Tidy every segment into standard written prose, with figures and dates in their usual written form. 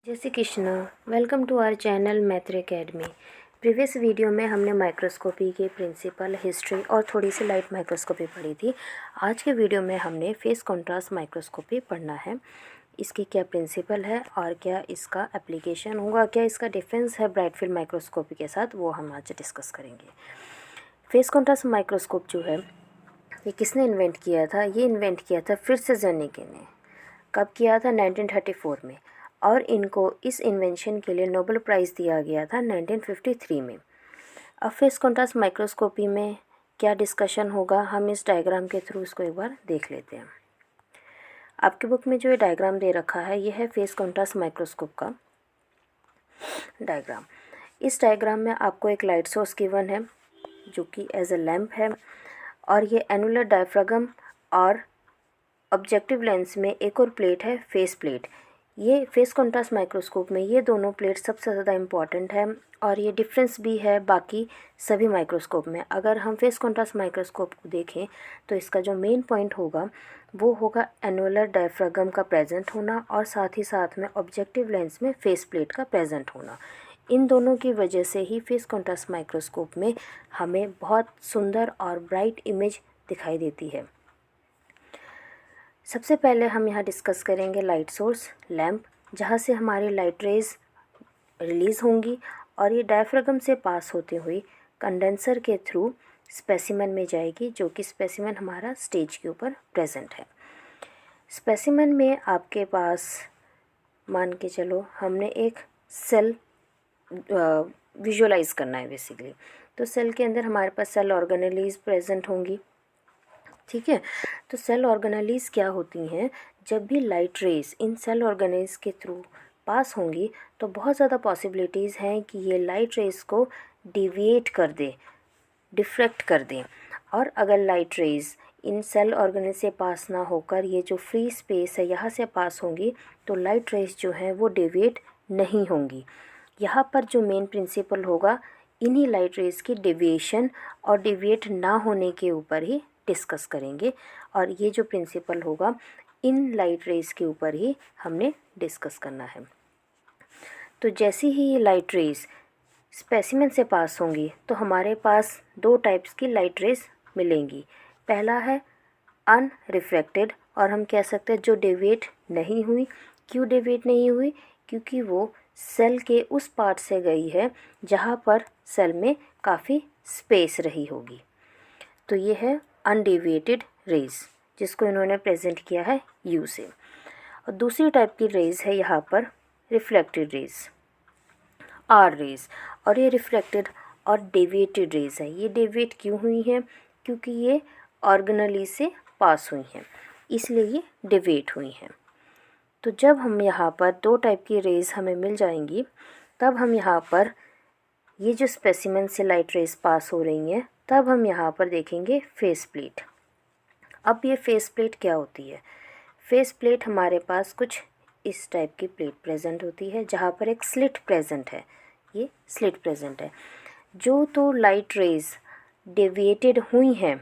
जय Shri Krishna. Welcome to our channel Maitri academy. Previous video में हमने माइक्रोस्कोपी के प्रिंसिपल, हिस्ट्री और थोड़ी सी लाइट माइक्रोस्कोपी पढ़ी थी। आज के वीडियो में हमने फेस कंट्रास्ट माइक्रोस्कोपी पढ़ना है। इसकी क्या प्रिंसिपल है और क्या इसका एप्लीकेशन होगा, क्या इसका डिफरेंस है ब्राइट फील्ड माइक्रोस्कोपी के साथ, वो हम आज डिस्कस करेंगे। फेस कंट्रास्ट माइक्रोस्कोप जो है ये किसने इन्वेंट किया था? ये इन्वेंट किया था फ्रिट्ज़-ज़ेर्निके ने। कब किया था? 1934 में। और इनको इस इन्वेंशन के लिए नोबेल प्राइज़ दिया गया था 1953 में। अब फेस कंट्रास्ट माइक्रोस्कोपी में क्या डिस्कशन होगा, हम इस डायग्राम के थ्रू इसको एक बार देख लेते हैं। आपकी बुक में जो ये डायग्राम दे रखा है ये है फेस कंट्रास्ट माइक्रोस्कोप का डायग्राम। इस डायग्राम में आपको एक लाइट सोर्स गिवन है जो कि एज ए लैम्प है, और ये एनुलर डायफ्रागम और ऑब्जेक्टिव लेंस में एक और प्लेट है, फेस प्लेट। ये फेस कंट्रास्ट माइक्रोस्कोप में ये दोनों प्लेट सबसे ज़्यादा इम्पॉर्टेंट है, और ये डिफरेंस भी है बाकी सभी माइक्रोस्कोप में। अगर हम फेस कंट्रास्ट माइक्रोस्कोप को देखें तो इसका जो मेन पॉइंट होगा वो होगा एनुलर डायफ्रागम का प्रेजेंट होना, और साथ ही साथ में ऑब्जेक्टिव लेंस में फेस प्लेट का प्रेजेंट होना। इन दोनों की वजह से ही फेस कंट्रास्ट माइक्रोस्कोप में हमें बहुत सुंदर और ब्राइट इमेज दिखाई देती है। सबसे पहले हम यहाँ डिस्कस करेंगे लाइट सोर्स, लैम्प, जहाँ से हमारी लाइट रेज़ रिलीज़ होंगी और ये डायफ्रागम से पास होते हुए कंडेंसर के थ्रू स्पेसिमन में जाएगी, जो कि स्पेसिमन हमारा स्टेज के ऊपर प्रेजेंट है। स्पेसिमन में आपके पास मान के चलो हमने एक सेल विजुअलाइज करना है बेसिकली, तो सेल के अंदर हमारे पास सेल ऑर्गेनेलीज प्रेजेंट होंगी। ठीक है, तो सेल ऑर्गेनेलीज क्या होती हैं? जब भी लाइट रेज इन सेल ऑर्गेनेलीज के थ्रू पास होंगी तो बहुत ज़्यादा पॉसिबिलिटीज़ हैं कि ये लाइट रेज को डिविएट कर दें, डिफ्रेक्ट कर दें। और अगर लाइट रेज इन सेल ऑर्गेनेल से पास ना होकर ये जो फ्री स्पेस है यहाँ से पास होंगी तो लाइट रेज जो हैं वो डिविएट नहीं होंगी। यहाँ पर जो मेन प्रिंसिपल होगा इन्हीं लाइट रेज की डिविएशन और डिविएट ना होने के ऊपर ही डिस्कस करेंगे, और ये जो प्रिंसिपल होगा इन लाइट रेज के ऊपर ही हमने डिस्कस करना है। तो जैसे ही ये लाइट रेज स्पेसिमेन से पास होंगी तो हमारे पास दो टाइप्स की लाइट रेज मिलेंगी। पहला है अनरिफ्रैक्टेड, और हम कह सकते हैं जो डेविएट नहीं हुई। क्यों डेविएट नहीं हुई? क्योंकि वो सेल के उस पार्ट से गई है जहाँ पर सेल में काफ़ी स्पेस रही होगी। तो ये है अनडेविएटेड रेज, जिसको इन्होंने प्रेजेंट किया है यू से। और दूसरी टाइप की रेज है यहाँ पर रिफ्लेक्टेड रेज, आर रेज, और ये रिफ्लेक्टेड और डेविएटेड रेज है। ये डेविएट क्यों हुई हैं? क्योंकि ये ऑर्गेनली से पास हुई हैं, इसलिए ये डेविएट हुई हैं। तो जब हम यहाँ पर दो टाइप की रेज हमें मिल जाएंगी तब हम यहाँ पर ये जो स्पेसिमेन से लाइट रेज पास हो रही हैं तब हम यहाँ पर देखेंगे फेस प्लेट। अब ये फेस प्लेट क्या होती है? फेस प्लेट हमारे पास कुछ इस टाइप की प्लेट प्रेजेंट होती है जहाँ पर एक स्लिट प्रेजेंट है, ये स्लिट प्रेजेंट है। जो तो लाइट रेज डेविएटेड हुई हैं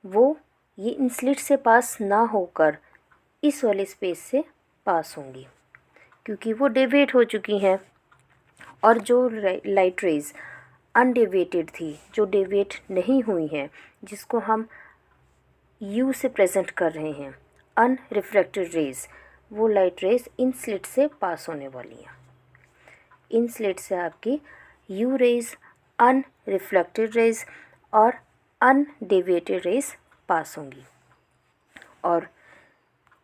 वो ये इन स्लिट से पास ना होकर इस वाले स्पेस से पास होंगी क्योंकि वो डेविएट हो चुकी हैं। और जो लाइट रेज अनडेविएटेड थी, जो डेविएट नहीं हुई हैं, जिसको हम यू से प्रेजेंट कर रहे हैं अनरिफ्रैक्टेड रेज, वो लाइट रेज इन स्लिट से पास होने वाली हैं। इन स्लिट से आपकी यू रेज, अनरिफ्लेक्टेड रेज और अनडेविएटेड रेज पास होंगी। और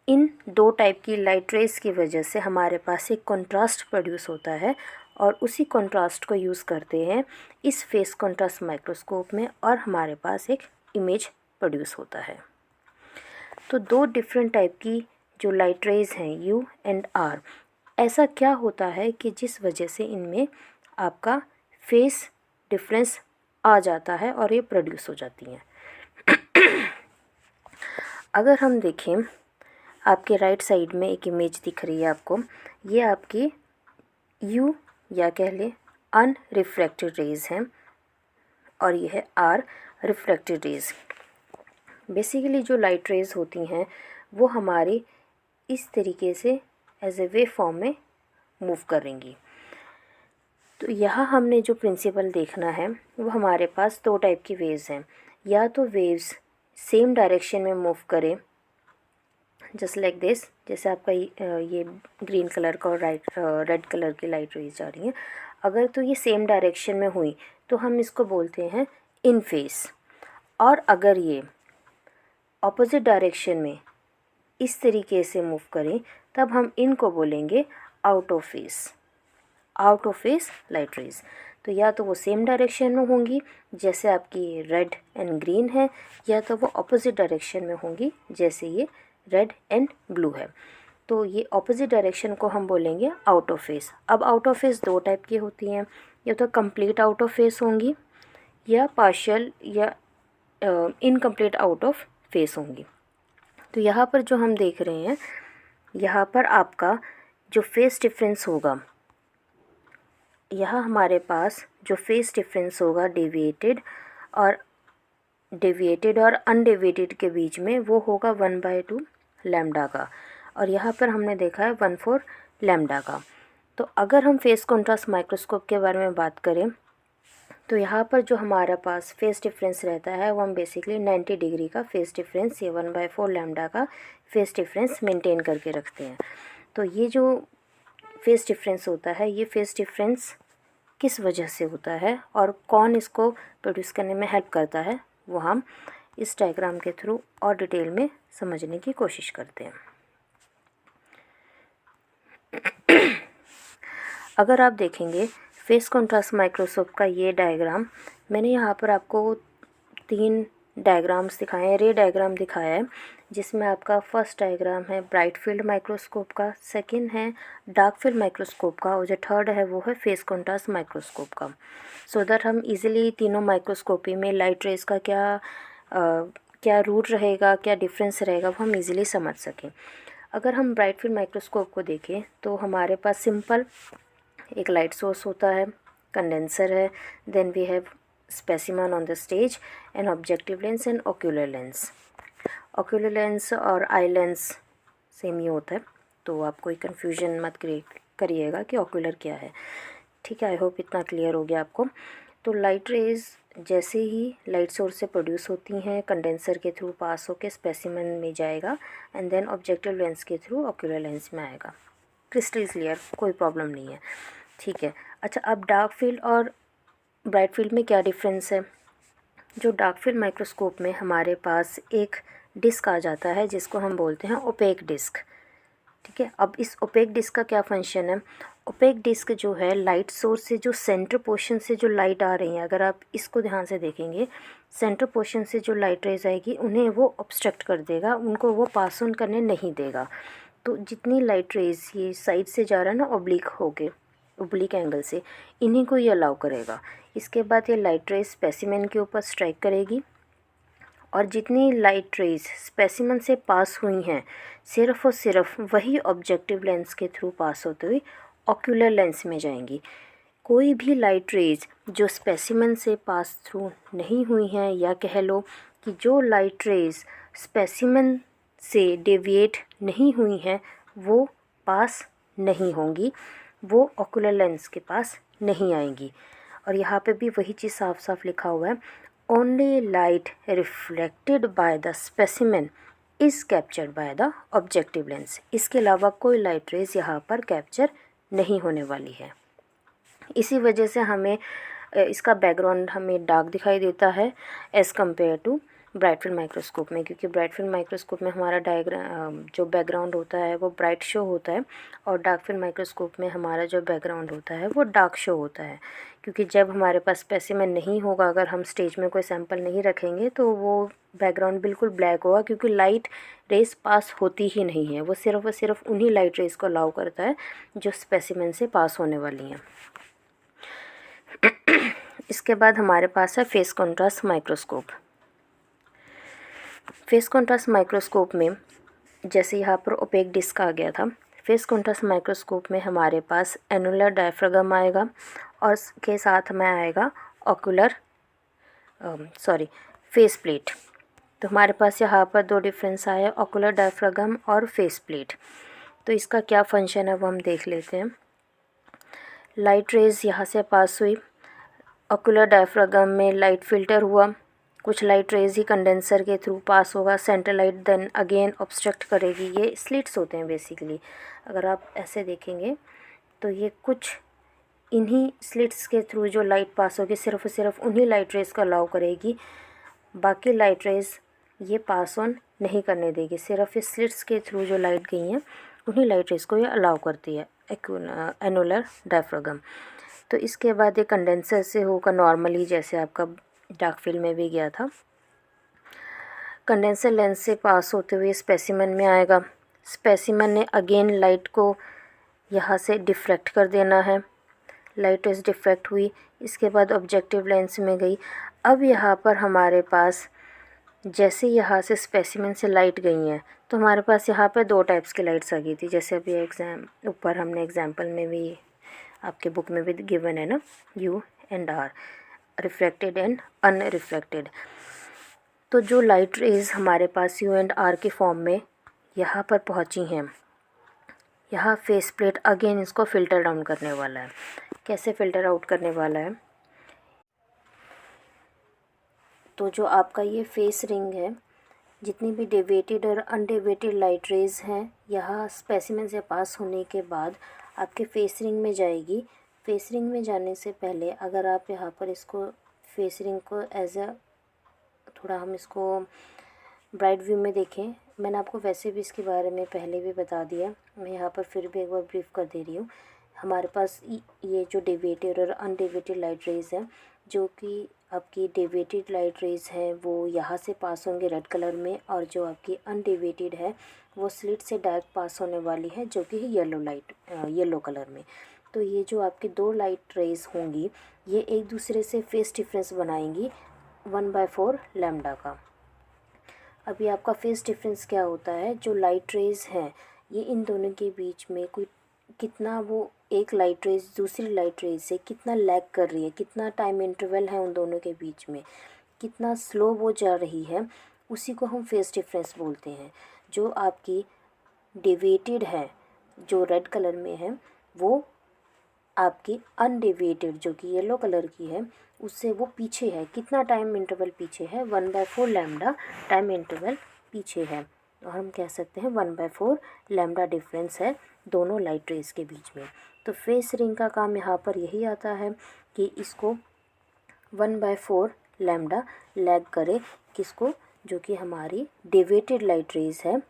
इन दो टाइप की लाइट रेज की वजह से हमारे पास एक कंट्रास्ट प्रोड्यूस होता है, और उसी कंट्रास्ट को यूज़ करते हैं इस फेस कंट्रास्ट माइक्रोस्कोप में, और हमारे पास एक इमेज प्रोड्यूस होता है। तो दो डिफरेंट टाइप की जो लाइट रेज हैं यू एंड आर, ऐसा क्या होता है कि जिस वजह से इनमें आपका फेस डिफरेंस आ जाता है और ये प्रोड्यूस हो जाती हैं। अगर हम देखें आपके राइट साइड में एक इमेज दिख रही है आपको, ये आपकी यू या कह लें अनरिफ्रैक्टेड रेज हैं, और ये है आर रिफ्लेक्टेड रेज। बेसिकली जो लाइट रेज होती हैं वो हमारी इस तरीके से एज ए वेव फॉर्म में मूव करेंगी। तो यहाँ हमने जो प्रिंसिपल देखना है वो हमारे पास दो टाइप की वेव्स हैं, या तो वेव्स सेम डायरेक्शन में मूव करें जस्ट लाइक दिस, जैसे आपका ये ग्रीन कलर का और रेड कलर की लाइट रेज जा रही हैं, अगर तो ये सेम डायरेक्शन में हुई तो हम इसको बोलते हैं इन फेस, और अगर ये ऑपोजिट डायरेक्शन में इस तरीके से मूव करें तब हम इनको बोलेंगे out of face, out of face light rays. तो या तो वो सेम डायरेक्शन में होंगी जैसे आपकी रेड एंड ग्रीन है, या तो वो ऑपोजिट डायरेक्शन में होंगी जैसे ये रेड एंड ब्लू है। तो ये ऑपोजिट डायरेक्शन को हम बोलेंगे आउट ऑफ फेस। अब आउट ऑफ फेस दो टाइप की होती हैं, या तो कंप्लीट आउट ऑफ फेस होंगी या पार्शियल या इनकम्प्लीट आउट ऑफ फेस होंगी। तो यहाँ पर जो हम देख रहे हैं, यहाँ पर आपका जो फेस डिफरेंस होगा, यहाँ हमारे पास जो फेस डिफरेंस होगा डेविएटेड और अनडेविएटेड के बीच में, वो होगा 1/2 लैम्डा का, और यहाँ पर हमने देखा है 1/4 लैम्डा का। तो अगर हम फेस कॉन्ट्रास्ट माइक्रोस्कोप के बारे में बात करें तो यहाँ पर जो हमारा पास फेस डिफरेंस रहता है वो हम बेसिकली 90 डिग्री का फेस डिफरेंस या 1/4 लैम्डा का फेस डिफरेंस मेंटेन करके रखते हैं। तो ये जो फेस डिफरेंस होता है, ये फेस डिफरेंस किस वजह से होता है और कौन इसको प्रोड्यूस करने में हेल्प करता है, वो हम इस डायग्राम के थ्रू और डिटेल में समझने की कोशिश करते हैं। अगर आप देखेंगे फेस कॉन्ट्रास्ट माइक्रोस्कोप का ये डायग्राम, मैंने यहाँ पर आपको 3 डायग्राम्स दिखाए हैं, रे डायग्राम दिखाया है, जिसमें आपका फर्स्ट डायग्राम है ब्राइट फील्ड माइक्रोस्कोप का, सेकंड है डार्क फील्ड माइक्रोस्कोप का, और जो थर्ड है वो है फेस कॉन्ट्रास्ट माइक्रोस्कोप का। सो दैट हम इजीली तीनों माइक्रोस्कोपी में लाइट रेज का क्या रूट रहेगा, क्या डिफरेंस रहेगा, वो हम इजीली समझ सकें। अगर हम ब्राइट फील्ड माइक्रोस्कोप को देखें तो हमारे पास सिंपल एक लाइट सोर्स होता है, कंडेंसर है, then we have specimen on the stage and objective lens and ocular lens. Ocular lens और आई लेंस सेम ही होता है, तो आप कोई कन्फ्यूजन मत करिएगा कि ओक्यूलर क्या है। ठीक है, आई होप इतना क्लियर हो गया आपको। तो लाइट रेज जैसे ही लाइट सोर्स से प्रोड्यूस होती हैं, कंडेंसर के थ्रू पास होकर स्पेसिमन में जाएगा एंड देन ऑब्जेक्टिव लेंस के थ्रू ओक्यूलर लेंस में आएगा। क्रिस्टल क्लियर, कोई प्रॉब्लम नहीं है। ठीक है, अच्छा, अब डार्क फील्ड और ब्राइट फील्ड में क्या डिफरेंस है? जो डार्क फील्ड माइक्रोस्कोप में हमारे पास एक डिस्क आ जाता है जिसको हम बोलते हैं ओपेक डिस्क। ठीक है, अब इस ओपेक डिस्क का क्या फंक्शन है? ओपेक डिस्क जो है लाइट सोर्स से जो सेंटर पोर्शन से जो लाइट आ रही है, अगर आप इसको ध्यान से देखेंगे, सेंटर पोर्शन से जो लाइट रेज आएगी उन्हें वो ऑब्स्ट्रक्ट कर देगा, उनको वो पास ऑन करने नहीं देगा। तो जितनी लाइट रेज ये साइड से जा रहा है ना, ओब्लिक एंगल से, इन्हीं को ये अलाउ करेगा। इसके बाद ये लाइट रेज स्पेसिमेन के ऊपर स्ट्राइक करेगी, और जितनी लाइट रेज स्पेसिमन से पास हुई हैं सिर्फ और सिर्फ वही ऑब्जेक्टिव लेंस के थ्रू पास होते हुए ऑक्यूलर लेंस में जाएंगी। कोई भी लाइट रेज जो स्पेसिमन से पास थ्रू नहीं हुई हैं, या कह लो कि जो लाइट रेज स्पेसिमन से डेविएट नहीं हुई हैं, वो पास नहीं होंगी, वो ऑक्यूलर लेंस के पास नहीं आएंगी। और यहाँ पे भी वही चीज़ साफ साफ लिखा हुआ है, only light reflected by the specimen is captured by the objective lens. इसके अलावा कोई लाइट रेज यहाँ पर कैप्चर नहीं होने वाली है। इसी वजह से हमें इसका बैकग्राउंड हमें डार्क दिखाई देता है as compare to bright field microscope में, क्योंकि ब्राइट फील्ड माइक्रोस्कोप में हमारा जो बैकग्राउंड होता है वो ब्राइट शो होता है, और डार्क फील्ड माइक्रोस्कोप में हमारा जो बैकग्राउंड होता है वो डार्क शो होता है। क्योंकि जब हमारे पास स्पेसिमेन नहीं होगा, अगर हम स्टेज में कोई सैंपल नहीं रखेंगे, तो वो बैकग्राउंड बिल्कुल ब्लैक होगा, क्योंकि लाइट रेज पास होती ही नहीं है। वो सिर्फ और सिर्फ उन्हीं लाइट रेज को अलाउ करता है जो स्पेसिमेन से पास होने वाली हैं। इसके बाद हमारे पास है phase contrast microscope. Face contrast microscope में जैसे यहाँ पर ओपेक डिस्क आ गया था, फेस कॉन्ट्रास्ट माइक्रोस्कोप में हमारे पास एनुलर डायफ्रागम आएगा, और इसके साथ में आएगा फेस प्लेट। तो हमारे पास यहाँ पर दो डिफरेंस आए, ऑक्यूलर डायफ्रागम और फेस प्लेट। तो इसका क्या फंक्शन है वो हम देख लेते हैं। लाइट रेज यहाँ से पास हुई, ऑक्यूलर डायफ्रागम में लाइट फिल्टर हुआ, कुछ लाइट रेज ही कंडेंसर के थ्रू पास होगा, central light then again obstruct करेगी। ये स्लिट्स होते हैं बेसिकली। अगर आप ऐसे देखेंगे तो ये कुछ इन्हीं स्लिट्स के थ्रू जो लाइट पास होगी सिर्फ और सिर्फ उन्हीं लाइट रेज को अलाउ करेगी, बाकी लाइट रेज ये पास ऑन नहीं करने देगी। सिर्फ इस स्लिट्स के थ्रू जो लाइट गई हैं उन्हीं लाइट रेज को ये अलाउ करती है एनुलर डायफ्रागम। तो इसके बाद ये कंडेंसर से होगा नॉर्मली, जैसे आपका डार्क फील्ड में भी गया था। कंडेंसर लेंस से पास होते हुए स्पेसिमन में आएगा। स्पेसिमन ने अगेन लाइट को यहाँ से डिफ्रैक्ट कर देना है। लाइट रेज डिफ्रैक्ट हुई, इसके बाद ऑब्जेक्टिव लेंस में गई। अब यहाँ पर हमारे पास जैसे यहाँ से स्पेसिमन से लाइट गई हैं तो हमारे पास यहाँ पे दो टाइप्स की लाइट्स आ गई थी, जैसे अभी ऊपर हमने एग्जाम्पल में भी आपके बुक में भी गिवन है ना, U and R, reflected and unreflected. तो जो लाइट रेज हमारे पास यू एंड आर के फॉर्म में यहाँ पर पहुँची हैं, यहाँ फेस प्लेट अगेन इसको फ़िल्टर डाउन करने वाला है। कैसे फ़िल्टर आउट करने वाला है, तो जो आपका ये फेस रिंग है, जितनी भी डेविएटेड और अनडेविएटेड लाइट रेज हैं यहाँ स्पेसिमेन से पास होने के बाद आपके फेस रिंग में जाएगी। फेस रिंग में जाने से पहले अगर आप यहाँ पर इसको फेस रिंग को एज अ थोड़ा हम इसको ब्राइट व्यू में देखें, मैंने आपको वैसे भी इसके बारे में पहले भी बता दिया, मैं यहाँ पर फिर भी एक बार ब्रीफ कर दे रही हूँ। हमारे पास ये जो डेविएटेड और अनडेविएटेड लाइट रेज हैं, जो कि आपकी डेविएटेड लाइट रेज हैं वो यहाँ से पास होंगे रेड कलर में, और जो आपकी अनडेविएटेड है वो स्लिट से डायरेक्ट पास होने वाली है जो कि येलो कलर में। तो ये जो आपकी दो लाइट रेज होंगी ये एक दूसरे से फेस डिफरेंस बनाएंगी 1/4 लैम्डा का। अभी आपका फेस डिफरेंस क्या होता है, जो लाइट रेज हैं ये इन दोनों के बीच में कोई कितना वो एक लाइट रेज दूसरी लाइट रेज से कितना लैग कर रही है, कितना टाइम इंटरवल है उन दोनों के बीच में, कितना स्लो वो जा रही है, उसी को हम फेस डिफरेंस बोलते हैं। जो आपकी डेविएटेड है जो रेड कलर में है, वो आपकी अनडेविएटेड जो कि येलो कलर की है उससे वो पीछे है। कितना टाइम इंटरवल पीछे है, 1/4 लैम्डा टाइम इंटरवल पीछे है, और हम कह सकते हैं 1/4 लैम्डा डिफरेंस है दोनों लाइट रेज के बीच में। तो फेस रिंग का काम यहाँ पर यही आता है कि इसको 1/4 लैम्डा लैग करे, किसको, जो कि हमारी डेविएटेड लाइट रेज है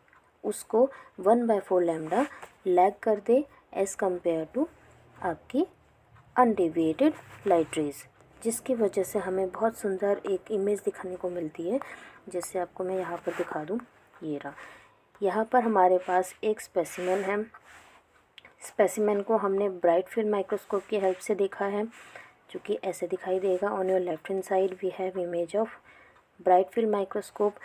उसको 1/4 लैम्डा लैग कर दे एज़ कम्पेयर टू आपकी अनडेविएटेड लाइट रेज, जिसकी वजह से हमें बहुत सुंदर एक इमेज दिखाने को मिलती है। जैसे आपको मैं यहाँ पर दिखा दूँ, ये रहा, यहाँ पर हमारे पास एक स्पेसिमेन है। स्पेसिमेन को हमने ब्राइट फील्ड माइक्रोस्कोप की हेल्प से देखा है, जो कि ऐसे दिखाई देगा। On your left hand side we have image of bright field microscope,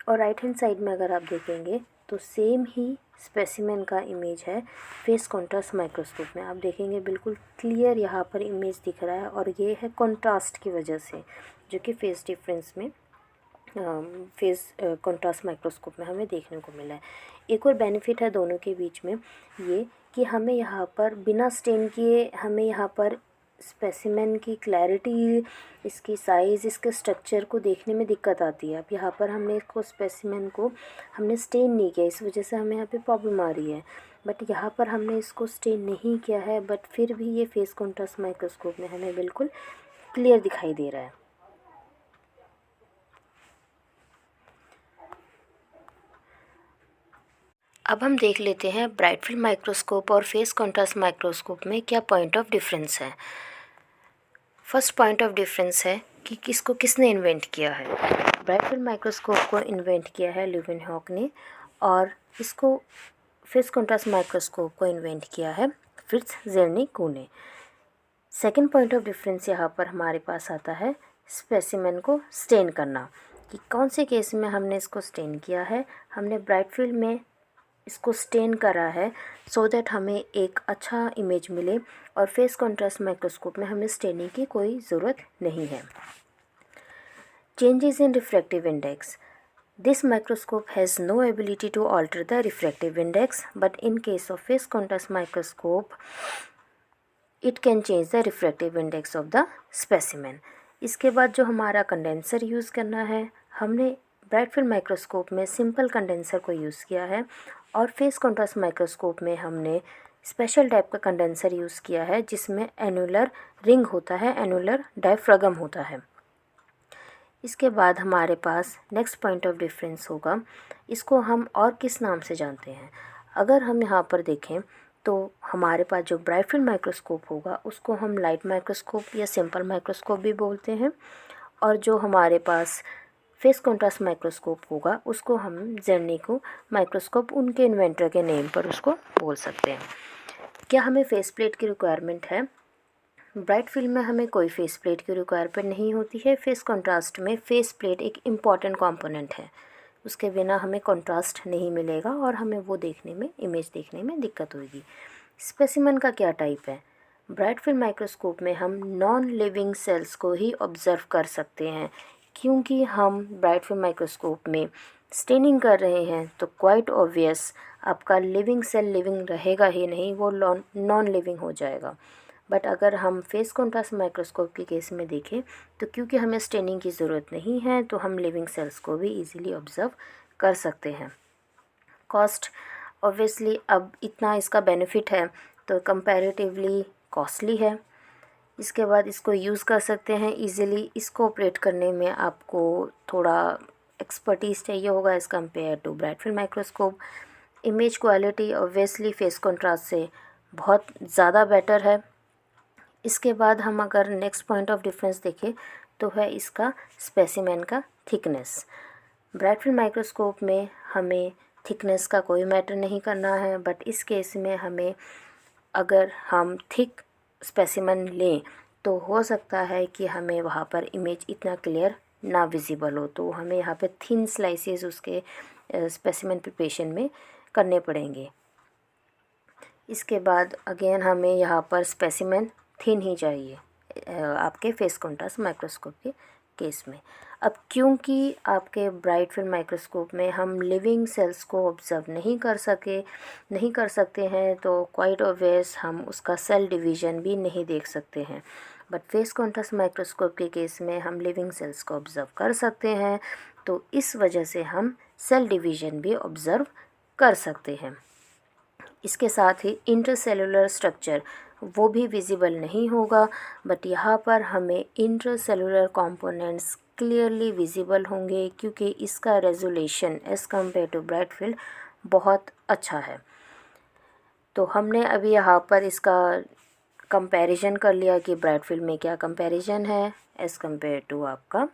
और राइट हैंड साइड में अगर आप देखेंगे तो सेम ही स्पेसिमेन का इमेज है फेस कॉन्ट्रास्ट माइक्रोस्कोप में। आप देखेंगे बिल्कुल क्लियर यहाँ पर इमेज दिख रहा है, और ये है कॉन्ट्रास्ट की वजह से, जो कि फेस डिफरेंस में फेस कॉन्ट्रास्ट माइक्रोस्कोप में हमें देखने को मिला है। एक और बेनिफिट है दोनों के बीच में ये कि हमें यहाँ पर बिना स्टेन किए हमें यहाँ पर स्पेसिमेन की क्लैरिटी, इसकी साइज़, इसके स्ट्रक्चर को देखने में दिक्कत आती है। अब यहाँ पर हमने इसको स्पेसिमेन को हमने स्टेन नहीं किया, इस वजह से हमें यहाँ पे प्रॉब्लम आ रही है। बट यहाँ पर हमने इसको स्टेन नहीं किया है, बट फिर भी ये फेस कॉन्ट्रास्ट माइक्रोस्कोप में हमें बिल्कुल क्लियर दिखाई दे रहा है। अब हम देख लेते हैं ब्राइट फील्ड माइक्रोस्कोप और फेस कॉन्ट्रास्ट माइक्रोस्कोप में क्या पॉइंट ऑफ डिफरेंस है। फर्स्ट पॉइंट ऑफ डिफरेंस है कि किसको किसने इन्वेंट किया है। ब्राइट फील्ड माइक्रोस्कोप को इन्वेंट किया है ल्यूवेनहॉक ने, और इसको फेस कॉन्ट्रास्ट माइक्रोस्कोप को इन्वेंट किया है फ्रिट्ज ज़ेरनिक ने। सेकेंड पॉइंट ऑफ डिफरेंस यहाँ पर हमारे पास आता है स्पेसिमेन को स्टेन करना, कि कौन से केस में हमने इसको स्टेन किया है। हमने ब्राइट फील्ड में इसको स्टेन करा है सो दैट हमें एक अच्छा इमेज मिले, और फेस कॉन्ट्रास्ट माइक्रोस्कोप में हमें स्टेनिंग की कोई ज़रूरत नहीं है। Changes in refractive index. This microscope has no ability to alter the refractive index, but in case of phase contrast microscope it can change the refractive index of the specimen. इसके बाद जो हमारा condenser use करना है, हमने bright field microscope में simple condenser को use किया है और फेस कॉन्ट्रास्ट माइक्रोस्कोप में हमने स्पेशल टाइप का कंडेंसर यूज़ किया है जिसमें एनुलर रिंग होता है, एनुलर डायफ्रागम होता है। इसके बाद हमारे पास नेक्स्ट पॉइंट ऑफ डिफरेंस होगा, इसको हम और किस नाम से जानते हैं। अगर हम यहाँ पर देखें तो हमारे पास जो ब्राइट फील्ड माइक्रोस्कोप होगा उसको हम लाइट माइक्रोस्कोप या सिंपल माइक्रोस्कोप भी बोलते हैं, और जो हमारे पास फेस कॉन्ट्रास्ट माइक्रोस्कोप होगा उसको हम जेर्निको माइक्रोस्कोप उनके इन्वेंटर के नेम पर उसको बोल सकते हैं। क्या हमें फेस प्लेट की रिक्वायरमेंट है? ब्राइट फील्ड में हमें कोई फेस प्लेट की रिक्वायरमेंट नहीं होती है। फेस कॉन्ट्रास्ट में फेस प्लेट एक इम्पॉर्टेंट कंपोनेंट है, उसके बिना हमें कॉन्ट्रास्ट नहीं मिलेगा और हमें वो देखने में, इमेज देखने में दिक्कत होगी। स्पेसिमेन का क्या टाइप है? ब्राइट फील्ड माइक्रोस्कोप में हम नॉन लिविंग सेल्स को ही ऑब्ज़र्व कर सकते हैं, क्योंकि हम ब्राइट फील्ड माइक्रोस्कोप में स्टेनिंग कर रहे हैं तो क्वाइट ऑब्वियस आपका लिविंग सेल लिविंग रहेगा ही नहीं, वो नॉन लिविंग हो जाएगा। बट अगर हम फेस कॉन्ट्रास्ट माइक्रोस्कोप के केस में देखें तो क्योंकि हमें स्टेनिंग की ज़रूरत नहीं है तो हम लिविंग सेल्स को भी इजीली ऑब्ज़र्व कर सकते हैं। कॉस्ट ऑब्वियसली अब इतना इसका बेनिफिट है तो कंपैरेटिवली कॉस्टली है। इसके बाद इसको यूज़ कर सकते हैं इजीली। इसको ऑपरेट करने में आपको थोड़ा एक्सपर्टीज़ चाहिए होगा as compare to bright field microscope. Image quality obviously phase contrast से बहुत ज़्यादा बेटर है। इसके बाद हम अगर नेक्स्ट पॉइंट ऑफ डिफरेंस देखें तो है इसका स्पेसिमेन का थिकनेस। ब्राइट फील्ड माइक्रोस्कोप में हमें थिकनेस का कोई मैटर नहीं करना है, बट इस केस में हमें अगर हम थिक स्पेसिमेन लें तो हो सकता है कि हमें वहाँ पर इमेज इतना क्लियर ना विजिबल हो, तो हमें यहाँ पे थिन स्लाइसेस उसके स्पेसिमेन प्रिपरेशन में करने पड़ेंगे। इसके बाद अगेन हमें यहाँ पर स्पेसिमेन थिन ही चाहिए आपके फेस कॉन्ट्रास्ट माइक्रोस्कोप के केस में। अब क्योंकि आपके ब्राइट फील्ड माइक्रोस्कोप में हम लिविंग सेल्स को ऑब्ज़र्व नहीं कर सकते हैं तो क्वाइट ऑब्वियस हम उसका सेल डिवीज़न भी नहीं देख सकते हैं। बट फेस कॉन्ट्रास्ट माइक्रोस्कोप के केस में हम लिविंग सेल्स को ऑब्ज़र्व कर सकते हैं, तो इस वजह से हम सेल डिवीज़न भी ऑब्ज़र्व कर सकते हैं। इसके साथ ही इंट्रासेलुलर स्ट्रक्चर वो भी विजिबल नहीं होगा, बट यहाँ पर हमें इंट्रासेलुलर कंपोनेंट्स क्लियरली विजिबल होंगे क्योंकि इसका resolution as compare to bright field बहुत अच्छा है। तो हमने अभी यहाँ पर इसका कंपैरिजन कर लिया कि ब्राइट फील्ड में क्या कंपैरिजन है एज़ कम्पेयर टू आपका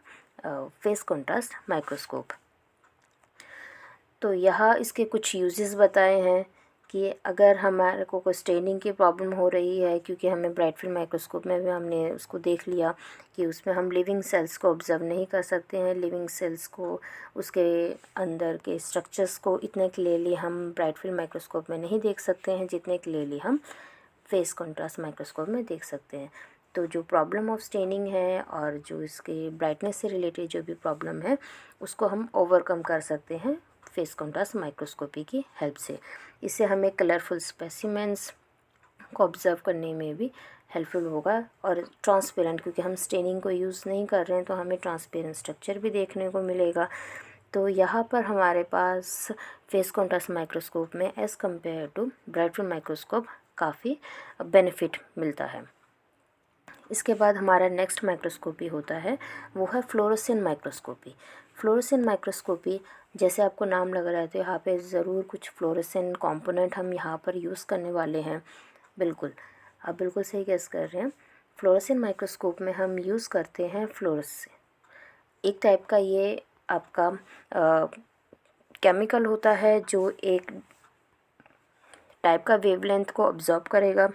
फेस कॉन्ट्रास्ट माइक्रोस्कोप। तो यहाँ इसके कुछ यूजेस बताए हैं कि अगर हमारे को कोई स्टेनिंग की प्रॉब्लम हो रही है, क्योंकि हमें ब्राइट फील्ड माइक्रोस्कोप में भी हमने उसको देख लिया कि उसमें हम लिविंग सेल्स को ऑब्ज़र्व नहीं कर सकते हैं, लिविंग सेल्स को उसके अंदर के स्ट्रक्चर्स को इतने क्लियरली हम ब्राइट फील्ड माइक्रोस्कोप में नहीं देख सकते हैं जितने क्लियरली हम फेस कॉन्ट्रास्ट माइक्रोस्कोप में देख सकते हैं। तो जो प्रॉब्लम ऑफ स्टेनिंग है और जो इसके ब्राइटनेस से रिलेटेड जो भी प्रॉब्लम है उसको हम ओवरकम कर सकते हैं फेस कॉन्ट्रास्ट माइक्रोस्कोपी की हेल्प से। इससे हमें कलरफुल स्पेसिमेंस को ऑब्ज़र्व करने में भी हेल्पफुल होगा, और ट्रांसपेरेंट, क्योंकि हम स्टेनिंग को यूज़ नहीं कर रहे हैं तो हमें ट्रांसपेरेंट स्ट्रक्चर भी देखने को मिलेगा। तो यहाँ पर हमारे पास फेस कॉन्ट्रास्ट माइक्रोस्कोप में as compare to bright field microscope काफ़ी बेनिफिट मिलता है। इसके बाद हमारा नेक्स्ट माइक्रोस्कोपी होता है वो है फ्लोरोसेंट माइक्रोस्कोपी। फ्लोरोसेंट माइक्रोस्कोपी जैसे आपको नाम लग रहा है तो यहाँ पे ज़रूर कुछ फ्लोरोसेंट कंपोनेंट हम यहाँ पर यूज़ करने वाले हैं। बिल्कुल, आप बिल्कुल सही गेस कर रहे हैं। फ्लोरोसेंट माइक्रोस्कोप में हम यूज़ करते हैं फ्लोरोसेंट, एक टाइप का ये आपका केमिकल होता है जो एक टाइप का वेवलेंथ को ऑब्जॉर्ब करेगा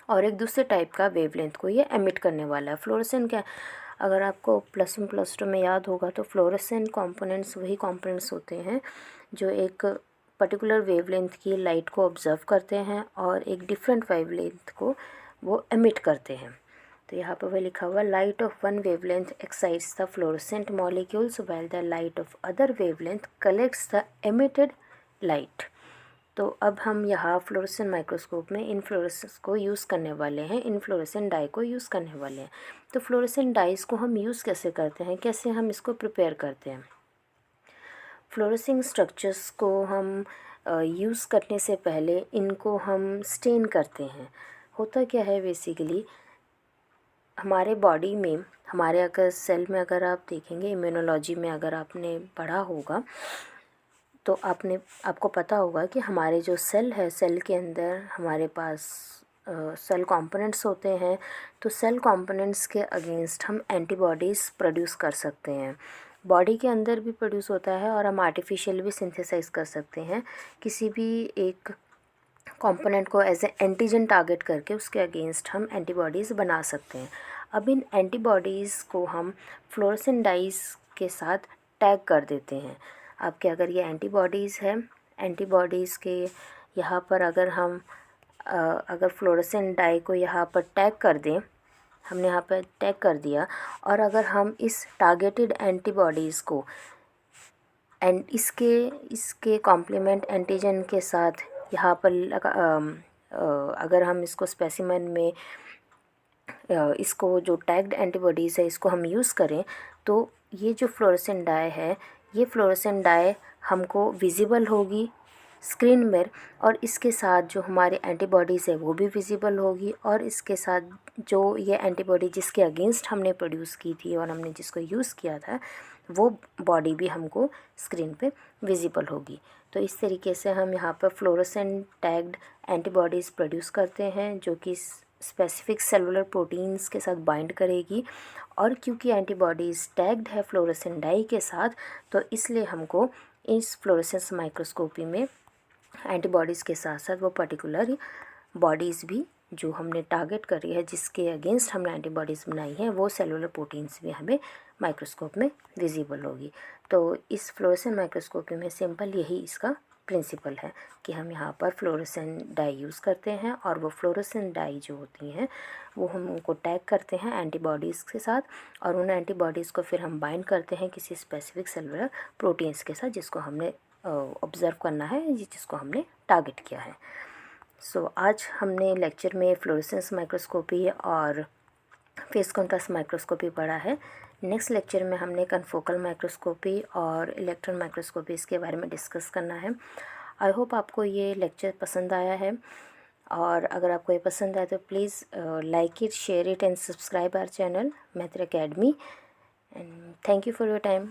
और एक दूसरे टाइप का वेवलेंथ को ये एमिट करने वाला है। फ्लोरोसेंट क्या, अगर आपको +1 +2 में याद होगा तो फ्लोरोसेंट कंपोनेंट्स वही कंपोनेंट्स होते हैं जो एक पर्टिकुलर वेवलेंथ की लाइट को ऑब्ज़र्व करते हैं और एक डिफरेंट वेवलेंथ को वो एमिट करते हैं। तो यहाँ पर वह लिखा हुआ, light of one wavelength excites the fluorescent molecules while the light of other wavelength collects the emitted light. तो अब हम यहाँ फ्लोरेसेंट माइक्रोस्कोप में इन फ्लोरेसेंस को यूज़ करने वाले हैं, इन फ्लोरेसेंट डाई को यूज़ करने वाले हैं। तो फ्लोरेसेंट डाइस को हम यूज़ कैसे करते हैं, कैसे हम इसको प्रिपेयर करते हैं। फ्लोरेसिंग स्ट्रक्चर्स को हम यूज़ करने से पहले इनको हम स्टेन करते हैं। होता क्या है बेसिकली, हमारे बॉडी में, हमारे अगर सेल में अगर आप देखेंगे, इम्यूनोलॉजी में अगर आपने पढ़ा होगा तो आपको पता होगा कि हमारे जो सेल है, सेल के अंदर हमारे पास सेल कंपोनेंट्स होते हैं। तो सेल कंपोनेंट्स के अगेंस्ट हम एंटीबॉडीज़ प्रोड्यूस कर सकते हैं। बॉडी के अंदर भी प्रोड्यूस होता है और हम आर्टिफिशियल भी सिंथेसाइज कर सकते हैं। किसी भी एक कंपोनेंट को एज ए एंटीजन टारगेट करके उसके अगेंस्ट हम एंटीबॉडीज़ बना सकते हैं। अब इन एंटीबॉडीज़ को हम फ्लोरेसेंट डाइस के साथ टैग कर देते हैं। आपके अगर ये एंटीबॉडीज़ है, एंटीबॉडीज़ के यहाँ पर अगर हम अगर फ्लोरेसेंट डाई को यहाँ पर टैग कर दें, हमने यहाँ पर टैग कर दिया, और अगर हम इस टारगेटेड एंटीबॉडीज़ को इसके कॉम्प्लीमेंट एंटीजन के साथ यहाँ पर अगर हम इसको स्पेसिमेन में इसको जो टैग्ड एंटीबॉडीज़ है इसको हम यूज़ करें, तो ये जो फ्लोरेसेंट डाई है, ये फ्लोरेसेंट डाई हमको विजिबल होगी स्क्रीन में, और इसके साथ जो हमारे एंटीबॉडीज़ है वो भी विजिबल होगी, और इसके साथ जो ये एंटीबॉडी जिसके अगेंस्ट हमने प्रोड्यूस की थी और हमने जिसको यूज़ किया था वो बॉडी भी हमको स्क्रीन पे विजिबल होगी। तो इस तरीके से हम यहाँ पर फ्लोरेसेंट टैग्ड एंटीबॉडीज़ प्रोड्यूस करते हैं जो कि स्पेसिफिक सेलुलर प्रोटीन्स के साथ बाइंड करेगी, और क्योंकि एंटीबॉडीज़ टैग्ड है फ्लोरेसेंट डाई के साथ, तो इसलिए हमको इस फ्लोरेसेंस माइक्रोस्कोपी में एंटीबॉडीज़ के साथ साथ वो पर्टिकुलर बॉडीज़ भी जो हमने टारगेट करी है, जिसके अगेंस्ट हमने एंटीबॉडीज़ बनाई है, वो सेलुलर प्रोटीन्स भी हमें माइक्रोस्कोप में विजिबल होगी। तो इस फ्लोरेसेंट माइक्रोस्कोपी में सिंपल यही इसका प्रिंसिपल है कि हम यहाँ पर फ्लोरेसेंट डाई यूज़ करते हैं, और वो फ्लोरेसेंट डाई जो होती हैं वो हम उनको टैग करते हैं एंटीबॉडीज़ के साथ, और उन एंटीबॉडीज़ को फिर हम बाइंड करते हैं किसी स्पेसिफिक सेलुलर प्रोटीन्स के साथ जिसको हमने ऑब्ज़र्व करना है, जिसको हमने टारगेट किया है। आज हमने लेक्चर में फ्लोरेसेंस माइक्रोस्कोपी और फेस कॉन्ट्रास्ट माइक्रोस्कोपी पढ़ा है। नेक्स्ट लेक्चर में हमने कन्फोकल माइक्रोस्कोपी और इलेक्ट्रॉन माइक्रोस्कोपी इसके बारे में डिस्कस करना है। आई होप आपको ये लेक्चर पसंद आया है, और अगर आपको ये पसंद आए तो please like it, share it and subscribe our channel Maitri academy, and thank you for your time.